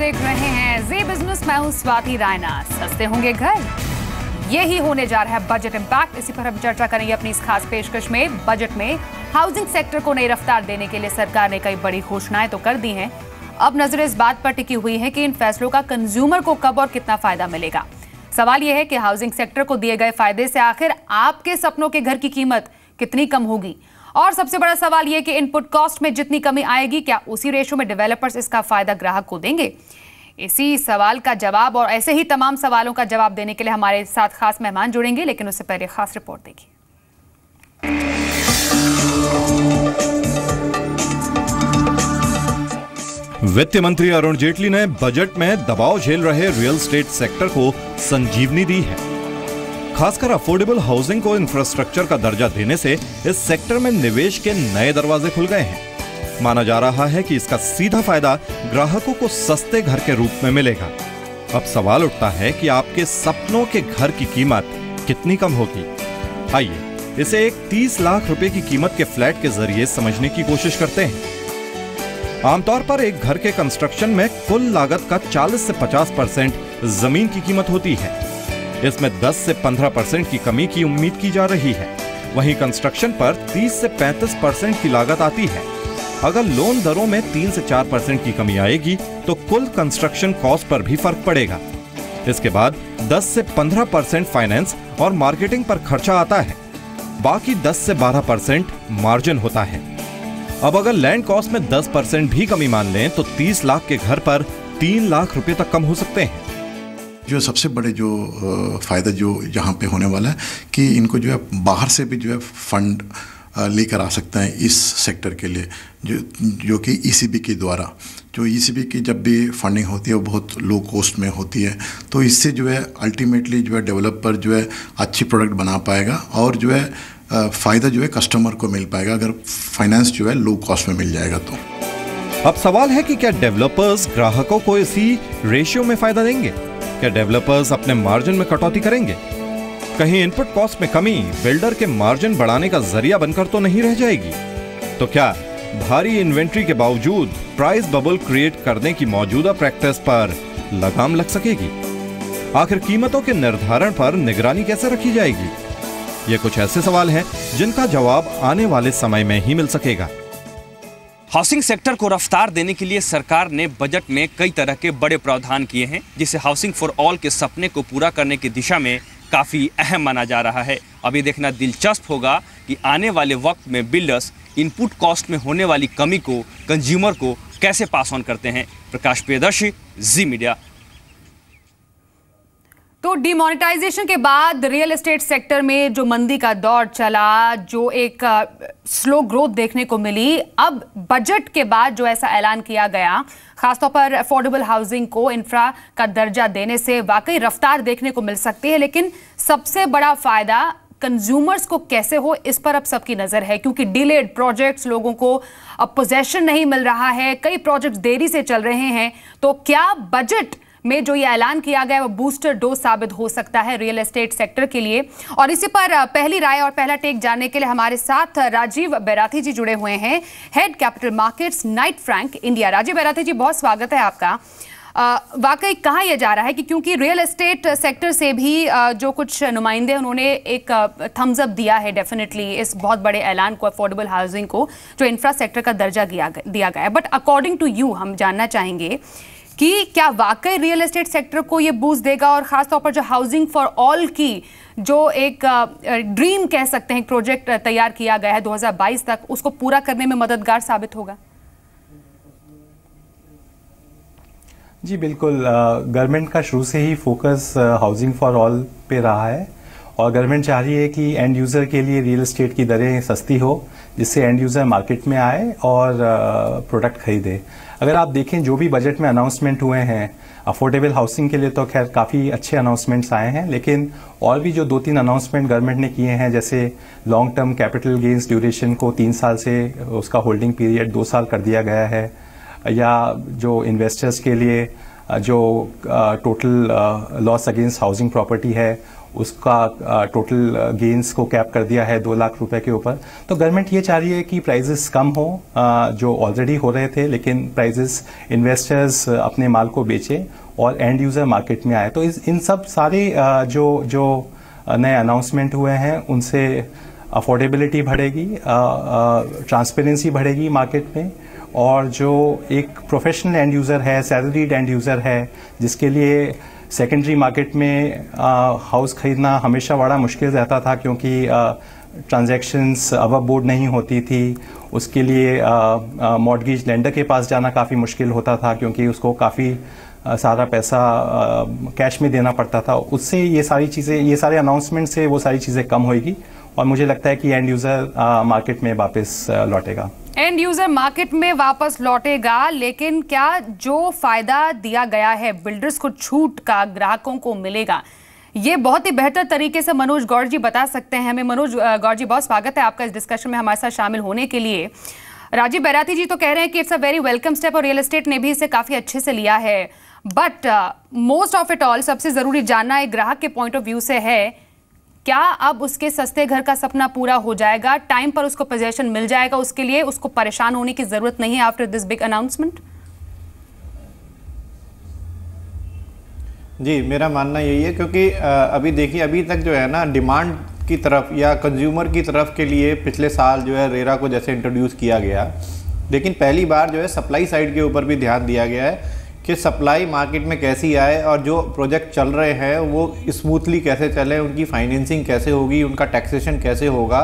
देख रहे हैं जी बिजनेस। मैं हूं स्वाति रायना। सस्ते होंगे घर, यही होने जा रहा है बजट इंपैक्ट। इसी पर हम चर्चा करेंगे अपनी इस खास पेशकश में। बजट में हाउसिंग सेक्टर को नई रफ्तार देने के लिए सरकार ने कई बड़ी घोषणाएं तो कर दी हैं। अब नजर इस बात पर टिकी हुई है कि इन फैसलों का कंज्यूमर को कब और कितना फायदा मिलेगा। सवाल यह है कि हाउसिंग सेक्टर को दिए गए फायदे से आखिर आपके सपनों के घर की कीमत कितनी कम होगी, और सबसे बड़ा सवाल यह कि इनपुट कॉस्ट में जितनी कमी आएगी, क्या उसी रेशो में डेवलपर्स इसका फायदा ग्राहक को देंगे? इसी सवाल का जवाब और ऐसे ही तमाम सवालों का जवाब देने के लिए हमारे साथ खास मेहमान जुड़ेंगे, लेकिन उससे पहले खास रिपोर्ट देखिए। वित्त मंत्री अरुण जेटली ने बजट में दबाव झेल रहे रियल एस्टेट सेक्टर को संजीवनी दी है। खासकर अफोर्डेबल हाउसिंग को इंफ्रास्ट्रक्चर का दर्जा देने से इस सेक्टर में निवेश के नए दरवाजे खुल गए हैं। माना जा रहा है कि इसका सीधा फायदा ग्राहकों को सस्ते घर के रूप में मिलेगा। अब सवाल उठता है कि आपके सपनों के घर की कीमत कितनी कम होगी। आइए इसे एक 30 लाख रुपए की कीमत के फ्लैट के जरिए समझने की कोशिश करते हैं। आमतौर पर एक घर के कंस्ट्रक्शन में कुल लागत का 40 से 50% जमीन की कीमत होती है। इसमें 10 से 15% की कमी की उम्मीद की जा रही है। वहीं कंस्ट्रक्शन पर 30 से 35% की लागत आती है। अगर लोन दरों में 3 से 4% की कमी आएगी तो कुल कंस्ट्रक्शन कॉस्ट पर भी फर्क पड़ेगा। इसके बाद 10 से 15% फाइनेंस और मार्केटिंग पर खर्चा आता है। बाकी 10 से 12% मार्जिन होता है। अब अगर लैंड कॉस्ट में 10% भी कमी मान लें तो 30 लाख के घर पर 3 लाख रुपए तक कम हो सकते हैं। जो सबसे बड़े जो फ़ायदा जो यहाँ पे होने वाला है कि इनको जो है बाहर से भी जो है फंड लेकर आ सकते हैं इस सेक्टर के लिए, जो कि ईसीबी के द्वारा, जो ईसीबी की जब भी फंडिंग होती है वो बहुत लो कॉस्ट में होती है। तो इससे जो है अल्टीमेटली जो है डेवलपर जो है अच्छी प्रोडक्ट बना पाएगा और जो है फ़ायदा जो है कस्टमर को मिल पाएगा अगर फाइनेंस जो है लो कॉस्ट में मिल जाएगा तो। अब सवाल है कि क्या डेवलपर्स ग्राहकों को इसी रेशियो में फायदा देंगे? क्या डेवलपर्स अपने मार्जिन में कटौती करेंगे? कहीं इनपुट कॉस्ट में कमी बिल्डर के मार्जिन बढ़ाने का जरिया बनकर तो नहीं रह जाएगी? तो क्या भारी इन्वेंट्री के बावजूद प्राइस बबल क्रिएट करने की मौजूदा प्रैक्टिस पर लगाम लग सकेगी? आखिर कीमतों के निर्धारण पर निगरानी कैसे रखी जाएगी? ये कुछ ऐसे सवाल हैं जिनका जवाब आने वाले समय में ही मिल सकेगा। हाउसिंग सेक्टर को रफ्तार देने के लिए सरकार ने बजट में कई तरह के बड़े प्रावधान किए हैं, जिसे हाउसिंग फॉर ऑल के सपने को पूरा करने की दिशा में काफ़ी अहम माना जा रहा है। अब ये देखना दिलचस्प होगा कि आने वाले वक्त में बिल्डर्स इनपुट कॉस्ट में होने वाली कमी को कंज्यूमर को कैसे पास ऑन करते हैं। प्रकाश प्रियदर्शी, जी मीडिया। तो डिमोनेटाइजेशन के बाद रियल एस्टेट सेक्टर में जो मंदी का दौर चला, जो एक स्लो ग्रोथ देखने को मिली, अब बजट के बाद जो ऐसा ऐलान किया गया, खासतौर पर अफोर्डेबल हाउसिंग को इंफ्रा का दर्जा देने से वाकई रफ्तार देखने को मिल सकती है। लेकिन सबसे बड़ा फायदा कंज्यूमर्स को कैसे हो, इस पर अब सबकी नजर है, क्योंकि डिलेड प्रोजेक्ट्स, लोगों को अब पोजेशन नहीं मिल रहा है, कई प्रोजेक्ट्स देरी से चल रहे हैं। तो क्या बजट में जो ये ऐलान किया गया है वो बूस्टर डोज साबित हो सकता है रियल एस्टेट सेक्टर के लिए? और इसी पर पहली राय और पहला टेक जानने के लिए हमारे साथ राजीव बैराथी जी जुड़े हुए हैं, head capital markets Knight Frank India. Rajeev Bairathi ji, बहुत स्वागत है आपका। वाकई कहा यह जा रहा है कि क्योंकि रियल एस्टेट सेक्टर से भी जो कुछ नुमाइंदे उन्होंने एक थम्स अप दिया है डेफिनेटली इस बहुत बड़े ऐलान को, अफोर्डेबल हाउसिंग को जो इंफ्रा सेक्टर का दर्जा दिया गया है। बट अकॉर्डिंग टू यू, हम जानना चाहेंगे कि क्या वाकई रियल एस्टेट सेक्टर को ये बूस्ट देगा, और खासतौर पर जो हाउसिंग फॉर ऑल की जो एक ड्रीम कह सकते हैं प्रोजेक्ट तैयार किया गया है 2022 तक, उसको पूरा करने में मददगार साबित होगा? जी बिल्कुल। गवर्नमेंट का शुरू से ही फोकस हाउसिंग फॉर ऑल पे रहा है और गवर्नमेंट चाह रही है कि एंड यूज़र के लिए रियल एस्टेट की दरें सस्ती हो, जिससे एंड यूज़र मार्केट में आए और प्रोडक्ट खरीदे। अगर आप देखें जो भी बजट में अनाउंसमेंट हुए हैं अफोर्डेबल हाउसिंग के लिए, तो खैर काफ़ी अच्छे अनाउंसमेंट्स आए हैं, लेकिन और भी जो 2-3 अनाउंसमेंट गवर्नमेंट ने किए हैं, जैसे long term capital gains duration को 3 साल से उसका होल्डिंग पीरियड 2 साल कर दिया गया है, या जो इन्वेस्टर्स के लिए जो total loss against housing property है उसका टोटल गेन्स को कैप कर दिया है 2 लाख रुपए के ऊपर। तो गवर्नमेंट ये चाह रही है कि प्राइजेस कम हो जो ऑलरेडी हो रहे थे, लेकिन प्राइजेस इन्वेस्टर्स अपने माल को बेचें और एंड यूज़र मार्केट में आए। तो इन सब सारे जो नए अनाउंसमेंट हुए हैं उनसे अफोर्डेबिलिटी बढ़ेगी, ट्रांसपेरेंसी बढ़ेगी मार्केट में, और जो एक प्रोफेशनल एंड यूज़र है, सैलरीड एंड यूज़र है, जिसके लिए सेकेंडरी मार्केट में हाउस खरीदना हमेशा बड़ा मुश्किल रहता था क्योंकि ट्रांजैक्शंस अबव बोर्ड नहीं होती थी, उसके लिए मॉर्टगेज लेंडर के पास जाना काफ़ी मुश्किल होता था क्योंकि उसको काफ़ी सारा पैसा कैश में देना पड़ता था। उससे ये सारी चीज़ें, ये सारे अनाउंसमेंट से वो सारी चीज़ें कम होएगी और मुझे लगता है कि एंड यूज़र मार्केट में वापस लौटेगा। एंड यूजर मार्केट में वापस लौटेगा, लेकिन क्या जो फायदा दिया गया है बिल्डर्स को छूट का ग्राहकों को मिलेगा? ये बहुत ही बेहतर तरीके से मनोज गौड़ जी बता सकते हैं हमें। मनोज गौड़ जी, बहुत स्वागत है आपका इस डिस्कशन में हमारे साथ शामिल होने के लिए। राजीव बैराती जी तो कह रहे हैं कि it's a very welcome step और रियल एस्टेट ने भी इसे काफी अच्छे से लिया है, but most of it all सबसे जरूरी जानना एक ग्राहक के पॉइंट ऑफ व्यू से है, क्या अब उसके सस्ते घर का सपना पूरा हो जाएगा? टाइम पर उसको पोजीशन मिल जाएगा? उसके लिए उसको परेशान होने की जरूरत नहीं है आफ्टर दिस बिग अनाउंसमेंट? जी, मेरा मानना यही है क्योंकि अभी देखिए, अभी तक जो है ना डिमांड की तरफ या कंज्यूमर की तरफ के लिए पिछले साल जो है रेरा को जैसे इंट्रोड्यूस किया गया, लेकिन पहली बार जो है सप्लाई साइड के ऊपर भी ध्यान दिया गया है कि सप्लाई मार्केट में कैसी आए और जो प्रोजेक्ट चल रहे हैं वो स्मूथली कैसे चले, उनकी फाइनेंसिंग कैसे होगी, उनका टैक्सेशन कैसे होगा।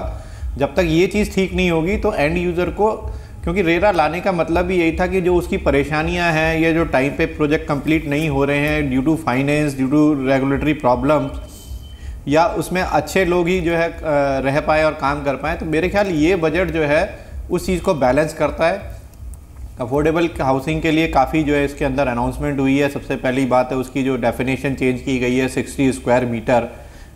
जब तक ये चीज़ ठीक नहीं होगी तो एंड यूज़र को, क्योंकि रेरा लाने का मतलब भी यही था कि जो उसकी परेशानियां हैं या जो टाइम पे प्रोजेक्ट कंप्लीट नहीं हो रहे हैं due to finance, due to regulatory problems, या उसमें अच्छे लोग ही जो है रह पाए और काम कर पाए, तो मेरे ख्याल ये बजट जो है उस चीज़ को बैलेंस करता है। अफोर्डेबल हाउसिंग के लिए काफ़ी जो है इसके अंदर अनाउंसमेंट हुई है। सबसे पहली बात है उसकी जो डेफिनेशन चेंज की गई है, 60 स्क्वायर मीटर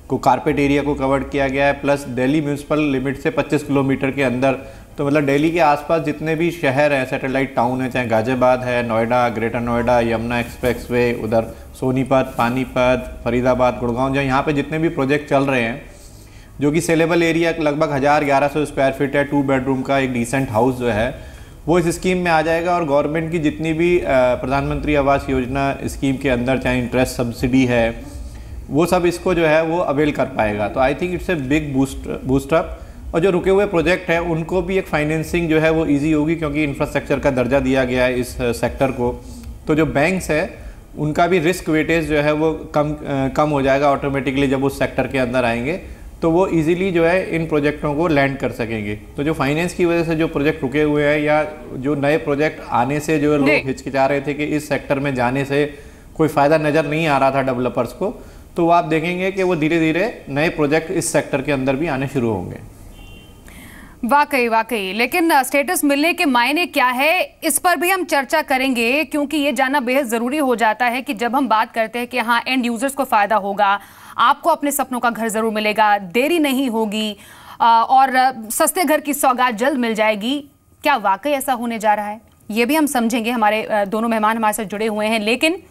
को कारपेट एरिया को कवर किया गया है, प्लस दिल्ली म्यूनसिपल लिमिट से 25 किलोमीटर के अंदर, तो मतलब दिल्ली के आसपास जितने भी शहर हैं, सैटेलाइट टाउन है, चाहे गाजियाबाद है, नोएडा, ग्रेटर नोएडा, यमुना एक्सप्रेसवे, उधर सोनीपत, पानीपत, फरीदाबाद, गुड़गांव, जहाँ यहाँ पे जितने भी प्रोजेक्ट चल रहे हैं, जो कि सेलेबल एरिया लगभग 1100 स्क्वायर फीट है, 2 बेडरूम का एक डिसेंट हाउस जो है वो इस स्कीम में आ जाएगा। और गवर्नमेंट की जितनी भी प्रधानमंत्री आवास योजना स्कीम के अंदर चाहे इंटरेस्ट सब्सिडी है, वो सब इसको जो है वो अवेल कर पाएगा। तो I think it's a big boost up. और जो रुके हुए प्रोजेक्ट हैं उनको भी एक फाइनेंसिंग जो है वो इजी होगी क्योंकि इंफ्रास्ट्रक्चर का दर्जा दिया गया है इस सेक्टर को। तो जो बैंक्स है उनका भी रिस्क वेटेज जो है वो कम हो जाएगा ऑटोमेटिकली जब उस सेक्टर के अंदर आएंगे, तो वो इजीली जो है इन प्रोजेक्टों को लैंड कर सकेंगे। तो जो फाइनेंस की वजह से जो प्रोजेक्ट रुके हुए हैं या जो नए प्रोजेक्ट आने से जो लोग हिचकिचा रहे थे कि इस सेक्टर में जाने से कोई फ़ायदा नज़र नहीं आ रहा था डेवलपर्स को, तो वो आप देखेंगे कि वो धीरे धीरे नए प्रोजेक्ट इस सेक्टर के अंदर भी आने शुरू होंगे। वाकई, लेकिन स्टेटस मिलने के मायने क्या है, इस पर भी हम चर्चा करेंगे क्योंकि ये जानना बेहद ज़रूरी हो जाता है कि जब हम बात करते हैं कि हाँ एंड यूज़र्स को फ़ायदा होगा, आपको अपने सपनों का घर ज़रूर मिलेगा, देरी नहीं होगी और सस्ते घर की सौगात जल्द मिल जाएगी, क्या वाकई ऐसा होने जा रहा है? ये भी हम समझेंगे। हमारे दोनों मेहमान हमारे साथ जुड़े हुए हैं। लेकिन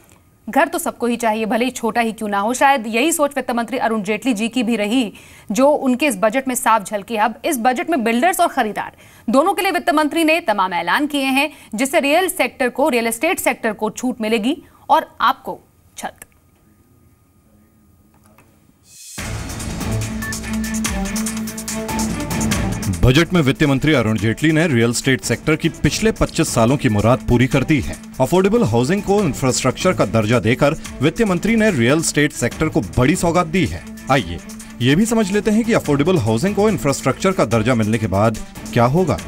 घर तो सबको ही चाहिए, भले ही छोटा ही क्यों ना हो। शायद यही सोच वित्त मंत्री अरुण जेटली जी की भी रही, जो उनके इस बजट में साफ झलकी। अब इस बजट में बिल्डर्स और खरीदार दोनों के लिए वित्त मंत्री ने तमाम ऐलान किए हैं, जिससे रियल एस्टेट सेक्टर को छूट मिलेगी और आपको छत। बजट में वित्त मंत्री अरुण जेटली ने रियल एस्टेट सेक्टर की पिछले 25 सालों की मुराद पूरी कर दी है। अफोर्डेबल हाउसिंग को इंफ्रास्ट्रक्चर का दर्जा देकर वित्त मंत्री ने रियल एस्टेट सेक्टर को बड़ी सौगात दी है। आइए ये भी समझ लेते हैं कि अफोर्डेबल हाउसिंग को इंफ्रास्ट्रक्चर का दर्जा मिलने के बाद क्या होगा।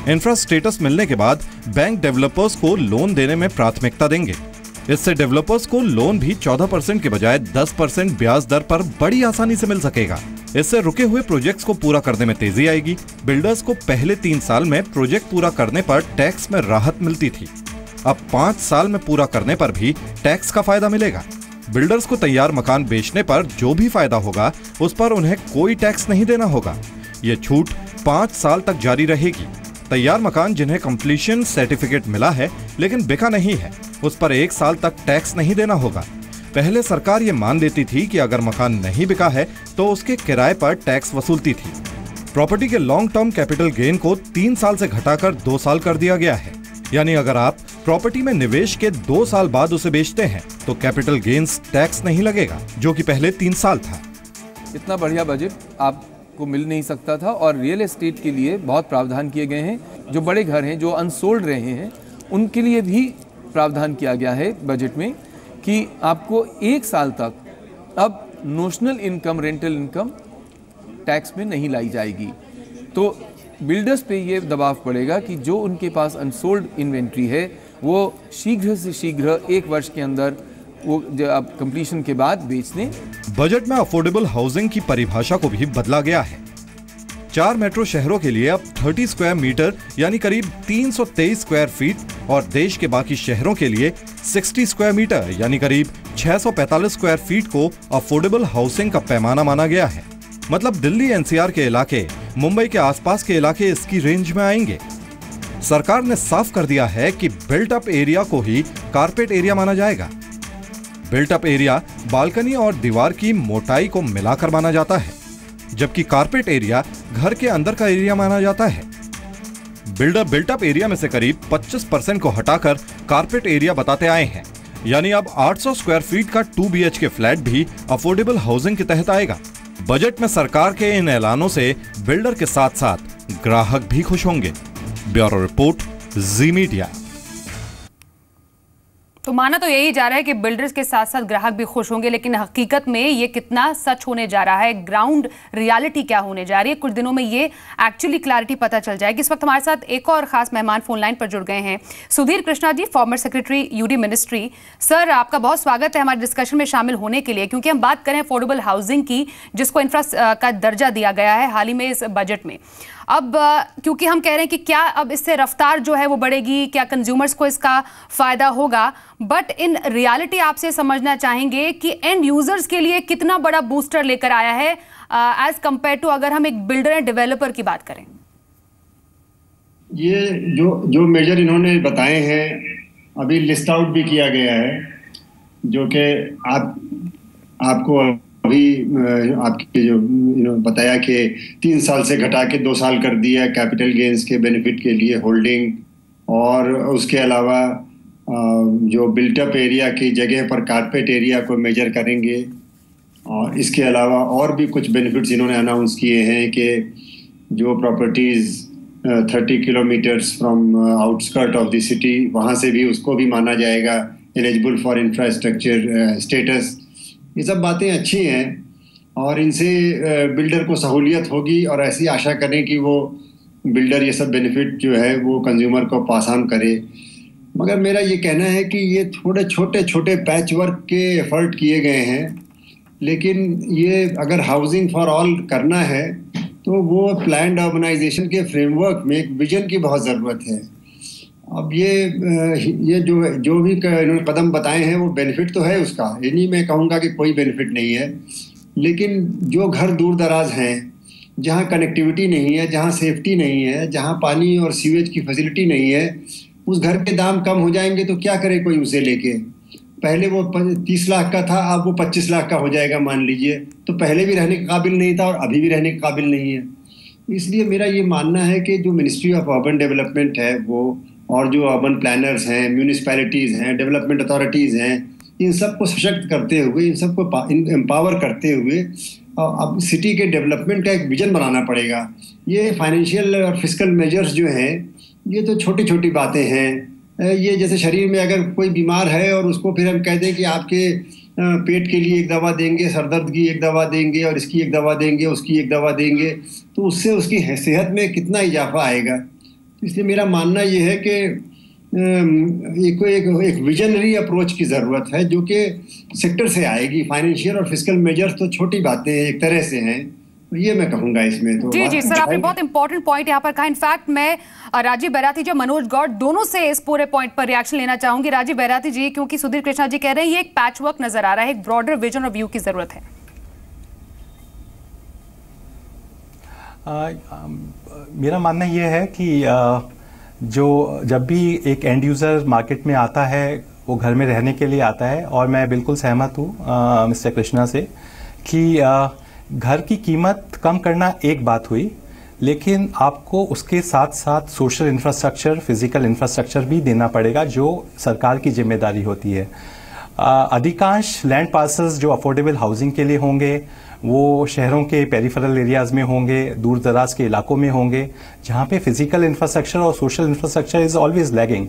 इंफ्रा स्टेटस मिलने के बाद बैंक डेवलपर्स को लोन देने में प्राथमिकता देंगे। इससे डेवलपर्स को लोन भी 14% के बजाय 10% ब्याज दर पर बड़ी आसानी से मिल सकेगा। इससे रुके हुए प्रोजेक्ट्स को पूरा करने में तेजी आएगी। बिल्डर्स को पहले 3 साल में प्रोजेक्ट पूरा करने पर टैक्स में राहत मिलती थी, अब 5 साल में पूरा करने पर भी टैक्स का फायदा मिलेगा। बिल्डर्स को तैयार मकान बेचने पर जो भी फायदा होगा उस पर उन्हें कोई टैक्स नहीं देना होगा। ये छूट 5 साल तक जारी रहेगी। तैयार मकान जिन्हें कंप्लीशन सर्टिफिकेट मिला है लेकिन बिका नहीं है, उस पर 1 साल तक टैक्स नहीं देना होगा। पहले सरकार ये मान लेती थी कि अगर मकान नहीं बिका है तो उसके किराए पर टैक्स वसूलती थी। प्रॉपर्टी के लॉन्ग टर्म कैपिटल गेन को 3 साल से घटाकर 2 साल कर दिया गया है। यानी अगर आप प्रॉपर्टी में निवेश के 2 साल बाद उसे बेचते हैं तो कैपिटल गेन्स टैक्स नहीं लगेगा, जो कि पहले 3 साल था। इतना बढ़िया बजट आपको मिल नहीं सकता था और रियल एस्टेट के लिए बहुत प्रावधान किए गए हैं। जो बड़े घर हैं, जो अनसोल्ड रहे हैं, उनके लिए भी प्रावधान किया गया है बजट में कि आपको 1 साल तक अब notional income, rental income tax में नहीं लाई जाएगी। तो बिल्डर्स पे ये दबाव पड़ेगा कि जो उनके पास अनसोल्ड इन्वेंट्री है वो शीघ्र से शीघ्र 1 वर्ष के अंदर वो अब कंप्लीशन के बाद बेच दें। बजट में अफोर्डेबल हाउसिंग की परिभाषा को भी बदला गया है। 4 मेट्रो शहरों के लिए अब 30 स्क्वायर मीटर यानी करीब 323 स्क्वायर फीट और देश के बाकी शहरों के लिए 60 स्क्वायर मीटर यानी करीब 645 स्क्वायर फीट को अफोर्डेबल हाउसिंग का पैमाना माना गया है। मतलब दिल्ली एनसीआर के इलाके, मुंबई के आसपास के इलाके इसकी रेंज में आएंगे। सरकार ने साफ कर दिया है कि बिल्ट अप एरिया को ही कारपेट एरिया माना जाएगा। बिल्ट अप एरिया बालकनी और दीवार की मोटाई को मिलाकर माना जाता है, जबकि कारपेट एरिया घर के अंदर का एरिया माना जाता है। बिल्डर बिल्ट अप एरिया में से करीब 25% को हटाकर कारपेट एरिया बताते आए हैं। यानी अब 800 स्क्वायर फीट का 2 BHK फ्लैट भी अफोर्डेबल हाउसिंग के तहत आएगा। बजट में सरकार के इन ऐलानों से बिल्डर के साथ साथ ग्राहक भी खुश होंगे। ब्यूरो रिपोर्ट, जी मीडिया। तो माना तो यही जा रहा है कि बिल्डर्स के साथ साथ ग्राहक भी खुश होंगे, लेकिन हकीकत में ये कितना सच होने जा रहा है, ग्राउंड रियलिटी क्या होने जा रही है, कुछ दिनों में ये एक्चुअली क्लैरिटी पता चल जाएगी। इस वक्त हमारे साथ एक और खास मेहमान फोन लाइन पर जुड़ गए हैं, Sudhir Krishna ji, former secretary UD ministry. Sir, आपका बहुत स्वागत है हमारे डिस्कशन में शामिल होने के लिए, क्योंकि हम बात करें अफोर्डेबल हाउसिंग की, जिसको इंफ्रा का दर्जा दिया गया है हाल ही में इस बजट में। अब क्योंकि हम कह रहे हैं कि क्या अब इससे रफ्तार जो है वो बढ़ेगी, क्या कंज्यूमर्स को इसका फायदा होगा, बट इन रियलिटी आपसे समझना चाहेंगे कि एंड यूजर्स के लिए कितना बड़ा बूस्टर लेकर आया है एज कंपेयर टू अगर हम एक बिल्डर एंड डेवलपर की बात करें। ये जो मेजर इन्होंने बताए हैं अभी लिस्ट आउट भी किया गया है, जो कि आपको अभी आपके जो बताया कि 3 साल से घटा के 2 साल कर दिया कैपिटल गेन्स के बेनिफिट के लिए होल्डिंग, और उसके अलावा जो बिल्टअप एरिया की जगह पर कारपेट एरिया को मेजर करेंगे। और इसके अलावा और भी कुछ बेनिफिट्स इन्होंने अनाउंस किए हैं कि जो properties 30 kilometres from outskirt of the city, वहाँ से भी उसको भी माना जाएगा एलिजिबल फॉर इंफ्रास्ट्रक्चर स्टेटस। ये सब बातें अच्छी हैं और इनसे बिल्डर को सहूलियत होगी, और ऐसी आशा करें कि वो बिल्डर ये सब बेनिफिट जो है वो कंज्यूमर को पास ऑन करे। मगर मेरा ये कहना है कि ये थोड़े छोटे छोटे पैच वर्क के एफर्ट किए गए हैं, लेकिन ये अगर हाउसिंग फॉर ऑल करना है तो वो प्लान्ड अर्बनाइजेशन के फ्रेमवर्क में एक विजन की बहुत ज़रूरत है। अब ये जो भी इन्होंने कदम बताए हैं वो बेनिफिट तो है उसका, ये नहीं मैं कहूँगा कि कोई बेनिफिट नहीं है, लेकिन जो घर दूर दराज हैं, जहाँ कनेक्टिविटी नहीं है, जहाँ सेफ्टी नहीं है, जहाँ पानी और सीवेज की फैसिलिटी नहीं है, उस घर के दाम कम हो जाएंगे तो क्या करे कोई उसे लेके। पहले वो 30 लाख का था, अब वो 25 लाख का हो जाएगा मान लीजिए, तो पहले भी रहने के काबिल नहीं था और अभी भी रहने के काबिल नहीं है। इसलिए मेरा ये मानना है कि जो मिनिस्ट्री ऑफ अर्बन डेवलपमेंट है वो, और जो अर्बन प्लानर्स हैं, म्यूनिसिपैलिटीज़ हैं, डेवलपमेंट अथॉरिटीज़ हैं, इन सबको सशक्त करते हुए, इन सबको एम्पावर करते हुए अब सिटी के डेवलपमेंट का एक विजन बनाना पड़ेगा। ये फाइनेंशियल और फिस्कल मेजर्स जो हैं ये तो छोटी छोटी बातें हैं। ये जैसे शरीर में अगर कोई बीमार है और उसको फिर हम कह दें कि आपके पेट के लिए एक दवा देंगे, सरदर्द की एक दवा देंगे, और इसकी एक दवा देंगे, उसकी एक दवा देंगे, तो उससे उसकी सेहत में कितना इजाफा आएगा। इसलिए मेरा मानना ये है कि एक विजनरी अप्रोच की ज़रूरत है जो कि सेक्टर से आएगी। फाइनेंशियल और फिस्कल मेजर्स तो छोटी बातें एक तरह से हैं, ये मैं कहूंगा इसमें। तो जी सर, आपने बहुत इंपॉर्टेंट पॉइंट यहाँ पर कहा। इनफैक्ट मैं राजीव बैराती जी, मनोज गौड़, दोनों से इस पूरे पॉइंट पर रिएक्शन लेना चाहूंगी। राजीव बैराती जी, क्योंकि सुधीर कृष्णा जी कह रहे हैं ये एक पैच वर्क नजर आ रहा है, एक ब्रॉडर विजन और व्यू की जरूरत है। मेरा मानना ये है कि जो जब भी एक एंड यूज़र मार्केट में आता है वो घर में रहने के लिए आता है, और मैं बिल्कुल सहमत हूँ मिस्टर कृष्णा से कि घर की कीमत कम करना एक बात हुई, लेकिन आपको उसके साथ साथ सोशल इंफ्रास्ट्रक्चर, फिजिकल इंफ्रास्ट्रक्चर भी देना पड़ेगा, जो सरकार की जिम्मेदारी होती है। अधिकांश लैंड पार्सल्स जो अफोर्डेबल हाउसिंग के लिए होंगे वो शहरों के पेरिफेरल एरियाज़ में होंगे, दूर दराज के इलाकों में होंगे, जहाँ पे फिजिकल इंफ्रास्ट्रक्चर और social infrastructure is always lagging.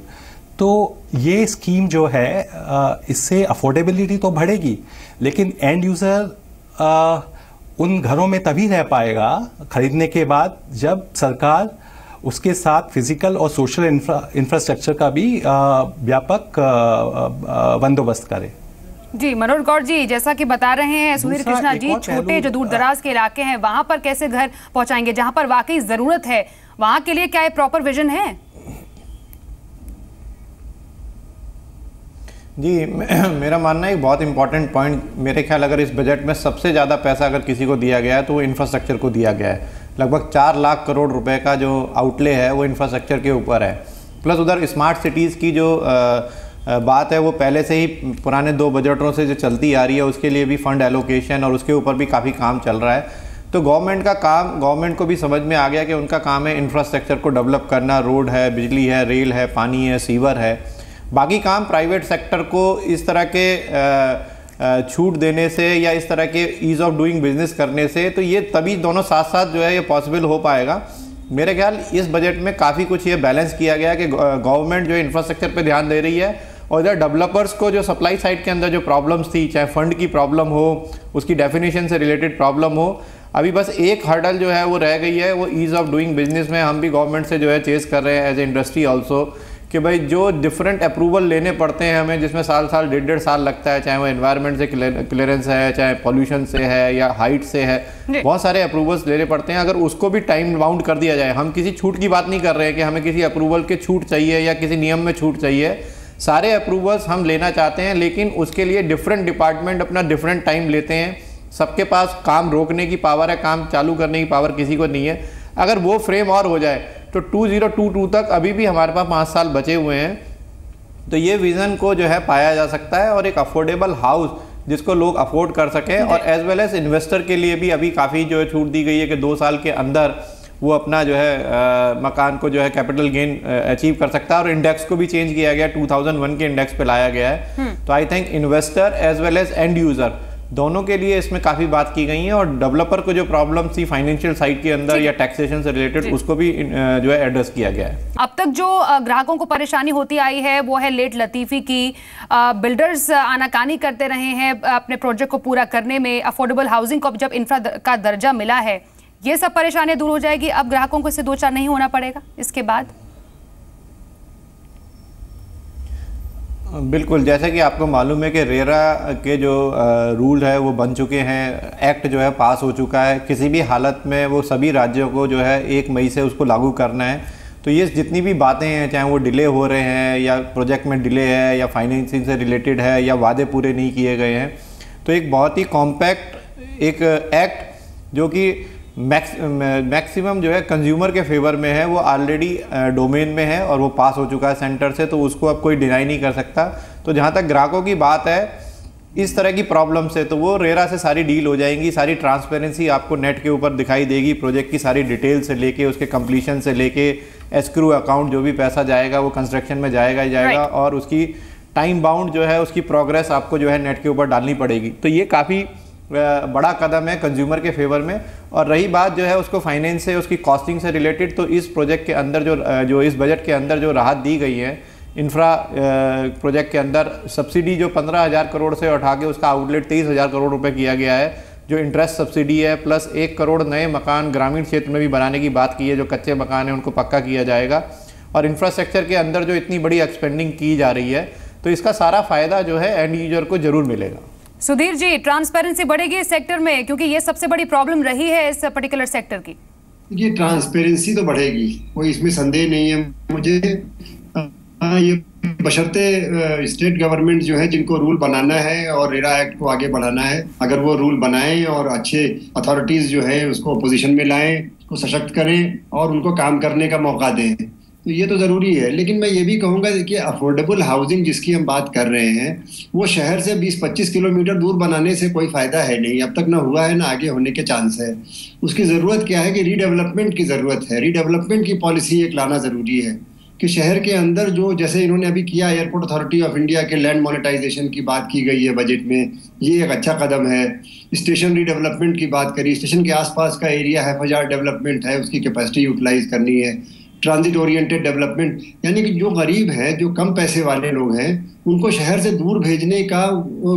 तो ये स्कीम जो है इससे अफोर्डेबिलिटी तो बढ़ेगी, लेकिन एंड यूज़र उन घरों में तभी रह पाएगा खरीदने के बाद जब सरकार उसके साथ फिजिकल और सोशल इंफ्रास्ट्रक्चर का भी व्यापक बंदोबस्त करे। जी मनोज गौड़ जी, जैसा कि बता रहे हैं सुधीर कृष्णा जी, छोटे जो दूर दराज के इलाके हैं वहां पर कैसे घर पहुंचाएंगे, जहां पर वाकई जरूरत है वहां के लिए क्या ये प्रॉपर विजन है? जी मेरा मानना है एक बहुत इंपॉर्टेंट पॉइंट, मेरे ख्याल अगर इस बजट में सबसे ज़्यादा पैसा अगर किसी को दिया गया है तो वो इंफ्रास्ट्रक्चर को दिया गया है। लगभग 4 लाख करोड़ रुपए का जो आउटले है वो इंफ्रास्ट्रक्चर के ऊपर है। प्लस उधर स्मार्ट सिटीज़ की जो बात है वो पहले से ही पुराने 2 बजटों से जो चलती आ रही है, उसके लिए भी फंड एलोकेशन और उसके ऊपर भी काफ़ी काम चल रहा है। तो गवर्नमेंट को भी समझ में आ गया कि उनका काम है इंफ्रास्ट्रक्चर को डेवलप करना, रोड है, बिजली है, रेल है, पानी है, सीवर है। बाकी काम प्राइवेट सेक्टर को इस तरह के छूट देने से या इस तरह के ईज़ ऑफ डूइंग बिजनेस करने से, तो ये तभी दोनों साथ साथ जो है ये पॉसिबल हो पाएगा। मेरे ख्याल इस बजट में काफ़ी कुछ ये बैलेंस किया गया कि गवर्नमेंट जो इंफ्रास्ट्रक्चर पे ध्यान दे रही है और इधर डेवलपर्स को जो सप्लाई साइड के अंदर जो प्रॉब्लम्स थी, चाहे फंड की प्रॉब्लम हो, उसकी डेफिनेशन से रिलेटेड प्रॉब्लम हो, अभी बस एक हर्डल जो है वो रह गई है, वो ईज़ ऑफ डूइंग बिजनेस में हम भी गवर्नमेंट से जो है चेस कर रहे हैं एज ए इंडस्ट्री ऑल्सो, कि भाई जो डिफरेंट अप्रूवल लेने पड़ते हैं हमें, जिसमें साल 1.5 साल लगता है, चाहे वो एनवायरनमेंट से क्लियरेंस है, चाहे पॉल्यूशन से है या हाइट से है, बहुत सारे अप्रूवल्स लेने पड़ते हैं। अगर उसको भी टाइम बाउंड कर दिया जाए, हम किसी छूट की बात नहीं कर रहे हैं कि हमें किसी अप्रूवल के छूट चाहिए या किसी नियम में छूट चाहिए, सारे अप्रूवल्स हम लेना चाहते हैं, लेकिन उसके लिए डिफरेंट डिपार्टमेंट अपना डिफरेंट टाइम लेते हैं। सबके पास काम रोकने की पावर है, काम चालू करने की पावर किसी को नहीं है। अगर वो फ्रेम और हो जाए तो 2022 तक अभी भी हमारे पास 5 साल बचे हुए हैं, तो ये विज़न को जो है पाया जा सकता है और एक अफोर्डेबल हाउस जिसको लोग अफोर्ड कर सकें, और एज वेल एज इन्वेस्टर के लिए भी अभी काफ़ी जो है छूट दी गई है कि 2 साल के अंदर वो अपना जो है मकान को जो है कैपिटल गेन अचीव कर सकता है। और इंडेक्स को भी चेंज किया गया, 2001 के इंडेक्स पे लाया गया है। तो I think investor as well as end user दोनों के लिए इसमें काफी बात की गई है, और डेवलपर को जो प्रॉब्लम थी फाइनेंशियल साइड के अंदर या टैक्सेशन से रिलेटेड, उसको भी जो है एड्रेस किया गया है। अब तक जो ग्राहकों को परेशानी होती आई है वो है लेट लतीफी की, बिल्डर्स आनाकानी करते रहे हैं अपने प्रोजेक्ट को पूरा करने में। अफोर्डेबल हाउसिंग को जब इंफ्रा का दर्जा मिला है, ये सब परेशानियां दूर हो जाएगी, अब ग्राहकों को इससे 2-4 नहीं होना पड़ेगा इसके बाद। बिल्कुल, जैसे कि आपको मालूम है कि रेरा के जो रूल है वो बन चुके हैं, एक्ट जो है पास हो चुका है, किसी भी हालत में वो सभी राज्यों को जो है 1 मई से उसको लागू करना है। तो ये जितनी भी बातें हैं, चाहे वो डिले हो रहे हैं या प्रोजेक्ट में डिले है या फाइनेंसिंग से रिलेटेड है या वादे पूरे नहीं किए गए हैं, तो एक बहुत ही कॉम्पैक्ट एक एक्ट जो कि मैक्सिमम जो है कंज्यूमर के फेवर में है, वो ऑलरेडी डोमेन में है और वो पास हो चुका है सेंटर से, तो उसको अब कोई डिनाई नहीं कर सकता। तो जहाँ तक ग्राहकों की बात है, इस तरह की प्रॉब्लम से तो वो रेरा से सारी डील हो जाएंगी, सारी ट्रांसपेरेंसी आपको नेट के ऊपर दिखाई देगी, प्रोजेक्ट की सारी डिटेल से लेके उसके कंप्लीशन से लेके एस्क्रू अकाउंट जो भी पैसा जाएगा वो कंस्ट्रक्शन में जाएगा ही जाएगा, और उसकी टाइम बाउंड जो है उसकी प्रोग्रेस आपको जो है नेट के ऊपर डालनी पड़ेगी। तो ये काफ़ी बड़ा कदम है कंज्यूमर के फेवर में। और रही बात जो है उसको फाइनेंस से, उसकी कॉस्टिंग से रिलेटेड, तो इस प्रोजेक्ट के अंदर जो इस बजट के अंदर जो राहत दी गई है इंफ्रा प्रोजेक्ट के अंदर, सब्सिडी जो 15,000 करोड़ से उठा के उसका आउटलेट 23,000 करोड़ रुपए किया गया है, जो इंटरेस्ट सब्सिडी है, प्लस 1 करोड़ नए मकान ग्रामीण क्षेत्र में भी बनाने की बात की है, जो कच्चे मकान हैं उनको पक्का किया जाएगा, और इंफ्रास्ट्रक्चर के अंदर जो इतनी बड़ी एक्सपेंडिंग की जा रही है, तो इसका सारा फायदा जो है एंड यूजर को जरूर मिलेगा। सुधीर जी, ट्रांसपेरेंसी बढ़ेगी इस सेक्टर में, क्योंकि ये सबसे बड़ी प्रॉब्लम रही है इस पर्टिकुलर सेक्टर की। ये ट्रांसपेरेंसी तो बढ़ेगी, कोई इसमें संदेह नहीं है मुझे। ये बशर्ते स्टेट गवर्नमेंट जो है जिनको रूल बनाना है और रेरा एक्ट को आगे बढ़ाना है, अगर वो रूल बनाएं और अच्छे अथॉरिटीज जो है उसको पोजीशन में लाएं को सशक्त करें और उनको काम करने का मौका दें। तो ये तो ज़रूरी है, लेकिन मैं ये भी कहूँगा कि अफोर्डेबल हाउसिंग जिसकी हम बात कर रहे हैं वो शहर से 20-25 किलोमीटर दूर बनाने से कोई फ़ायदा है नहीं, अब तक ना हुआ है ना आगे होने के चांस है। उसकी ज़रूरत क्या है कि रीडेवलपमेंट की ज़रूरत है, रीडेवलपमेंट की पॉलिसी एक लाना ज़रूरी है कि शहर के अंदर जो जैसे इन्होंने अभी किया, एयरपोर्ट अथॉरिटी ऑफ इंडिया के लैंड मोनेटाइजेशन की बात की गई है बजट में, ये एक अच्छा कदम है। स्टेशन रीडेवलपमेंट की बात करी, स्टेशन के आसपास का एरिया है, बाजार डेवलपमेंट है, उसकी कैपेसिटी यूटिलाइज करनी है। ट्रांजिट ओरिएंटेड डेवलपमेंट, यानी कि जो गरीब हैं, जो कम पैसे वाले लोग हैं, उनको शहर से दूर भेजने का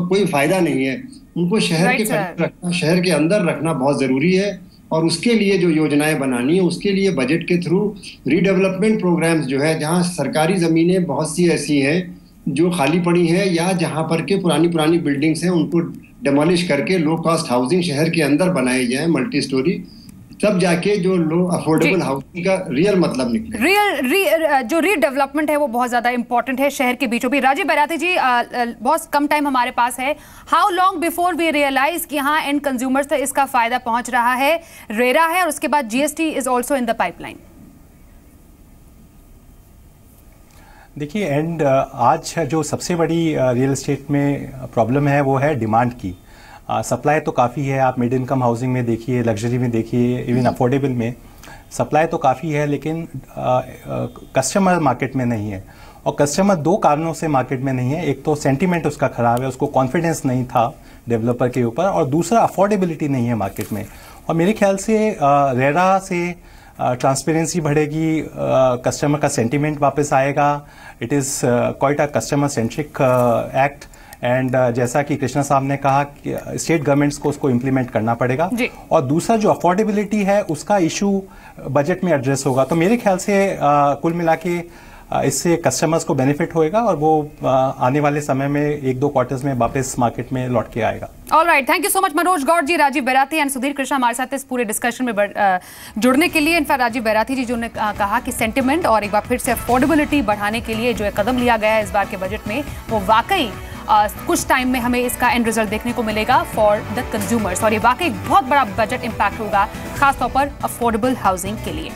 कोई फायदा नहीं है, उनको शहर के करीब रखना, शहर के अंदर रखना बहुत ज़रूरी है। और उसके लिए जो योजनाएं बनानी है, उसके लिए बजट के थ्रू रीडेवलपमेंट प्रोग्राम्स जो है, जहां सरकारी ज़मीनें बहुत सी ऐसी हैं जो खाली पड़ी हैं या जहां पर के पुरानी बिल्डिंग्स हैं, उनको डेमोलिश करके लो कॉस्ट हाउसिंग शहर के अंदर बनाई जाए, मल्टी स्टोरी, तब जाके जो लो अफोर्डेबल हाउसिंग का रियल मतलब निकले। जो रीडेवलपमेंट है वो बहुत ज्यादा इंपॉर्टेंट है शहर के बीचों बीच। राजीव बैराती जी, बहुत कम टाइम हमारे पास है। How long before we realise कि हाँ एंड कंज्यूमर्स तक इसका फायदा पहुंच रहा है? रेरा है और उसके बाद GST is also in the pipeline. देखिए, एंड आज जो सबसे बड़ी रियल एस्टेट में प्रॉब्लम है वो है डिमांड की। सप्लाई तो काफ़ी है, आप मिड इनकम हाउसिंग में देखिए, लग्जरी में देखिए, इवन अफोर्डेबल में सप्लाई तो काफ़ी है, लेकिन कस्टमर मार्केट में नहीं है। और कस्टमर दो कारणों से मार्केट में नहीं है। एक तो सेंटीमेंट उसका ख़राब है, उसको कॉन्फिडेंस नहीं था डेवलपर के ऊपर, और दूसरा अफोर्डेबिलिटी नहीं है मार्केट में। और मेरे ख्याल से रेरा से ट्रांसपेरेंसी बढ़ेगी, कस्टमर का सेंटीमेंट वापस आएगा। It is quite a customer centric act, and जैसा कि कृष्णा साहब ने कहा कि स्टेट गवर्नमेंट्स को उसको इम्प्लीमेंट करना पड़ेगा। और दूसरा जो अफोर्डेबिलिटी है उसका इशू बजट में एड्रेस होगा। तो मेरे ख्याल से कुल मिला के इससे कस्टमर्स को बेनिफिट होएगा और वो आने वाले समय में 1-2 क्वार्टर्स में वापस मार्केट में लौट के आएगा। Alright, thank you so much Manoj Gaur ji, Rajeev Bairathi and Sudhir Krishna हमारे साथ इस पूरे डिस्कशन में जुड़ने के लिए। इनफैक्ट राजीव बैराती जी जो ने कहा कि सेंटिमेंट और एक बार फिर से अफोर्डेबिलिटी बढ़ाने के लिए जो एक कदम लिया गया है इस बार के बजट में, वो वाकई कुछ टाइम में हमें इसका एंड रिजल्ट देखने को मिलेगा फॉर द कंज्यूमर्स, और ये वाकई बहुत बड़ा बजट इंपैक्ट होगा खासतौर पर अफोर्डेबल हाउसिंग के लिए।